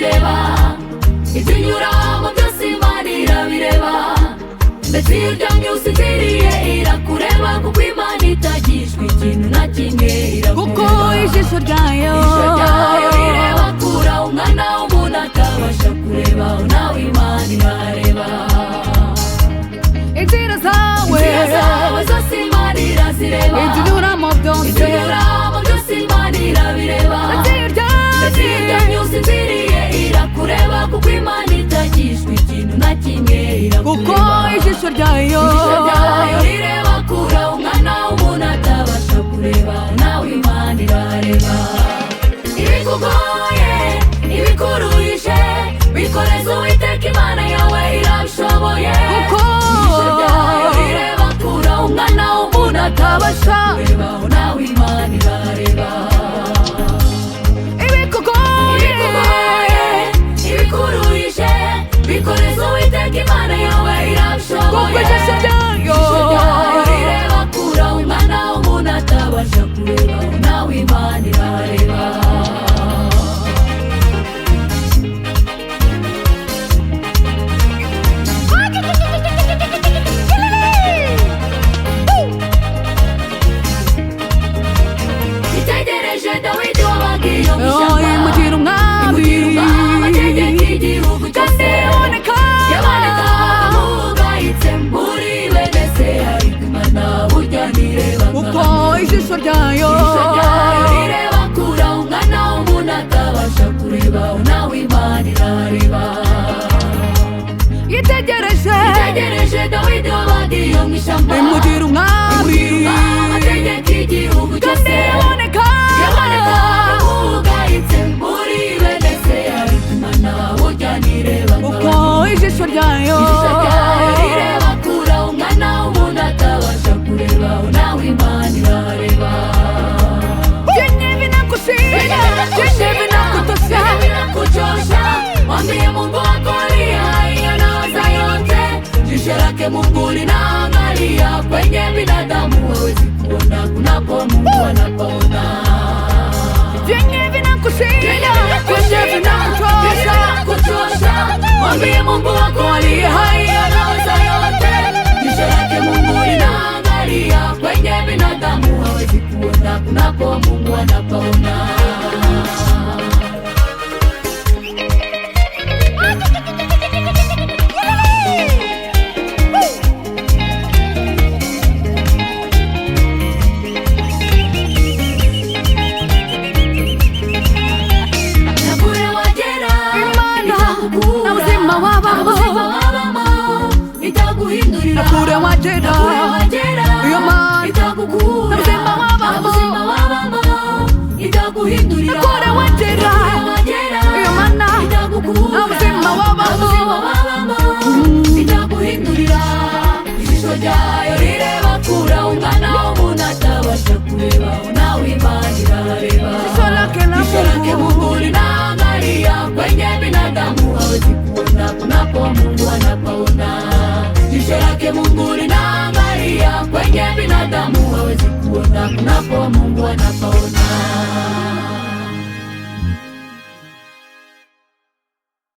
irabireba, ibyunyuramo byose Imana irabireba, mbese iyo uryamye usinziriye irakureba, kuko Imana itagishwa ikintu na kimwe irakureba, kuko ijisho ryayo rireba kure umwana w'umuntu atabasha kureba, nawe Imana irareba. inzira zawe zose Imana irazireba, ibyunyuramo byose Imana irabireba, mbese iyo uryamye usinziriye irakureba, kuko Imana itagishwa ikintu na kimwe irakureba, kuko ijisho ryayo rireba kure umwana w'umuntu atabasha kureba, nawe Imana irareba. Ibikugoye, ibikuruhije, bikoreze Uwiteka Imana yawe irabishoboye, kuko ijisho ryayo rireba kure umwana w'umuntu atabasha kureba, nawe Imana irareba. ibikugoye ibikuruhije, bikoreze Uwiteka Imana yawe irabishoboye, kuko ijisho ryayo rireba kure umwana w'umuntu atabasha kureba, nawe Imana irareba. Itegereje Dawidi wabagiye iyo mishyamba, imugira umwami ategeka igihugu cyose, yaboneka nk'ugayitse muri bene se, ariko Imana burya ntireba kuko ijisho ryayo rireba kure umwana w'umuntu atabasha kureba, nawe Imana irareba. itegereje Dawidi wabagiye iyo mishyamba, imugira umwami ategeka igihugu cyose, yaboneka nk'ugayitse muri bene se, ariko Imana burya ntireba kuko ijisho ryayo rireba kure umwana w'umuntu atabasha kureba, nawe Imana irareba. vyenye vinakushinda vyenye vinakutosha Kuchosha, mwambie Mungu wako aliye hai anaweza yote. Jicho lake Mungu linaangalia kwenye binadamu, hawezi kuona kunapo Mungu anapoona. vyenye vinakushinda vyenye Kuchosha, mwambie Mungu wako aliye hai anaweza yote. Jicho lake Mungu linaangalia kwenye binadamu, hawezi kuona kunapo Mungu anapoona. kure wagera iyo Mana itagukura ubuzima wabamo itaguhindurira, kure wagera iyo Mana ubuzima wabamo itaguhindurira. Ijisho ryayo rireba kure umwana w'umuntu atabasha kureba, nawe Imana irareba. Jicho lake Mungu linaangalia kwenye binadamu, hawezi kuona kunapo Mungu anapoona. Jicho lake Mungu linaangalia kwenye binadamu, hawezi kuona kunapo Mungu anapoona.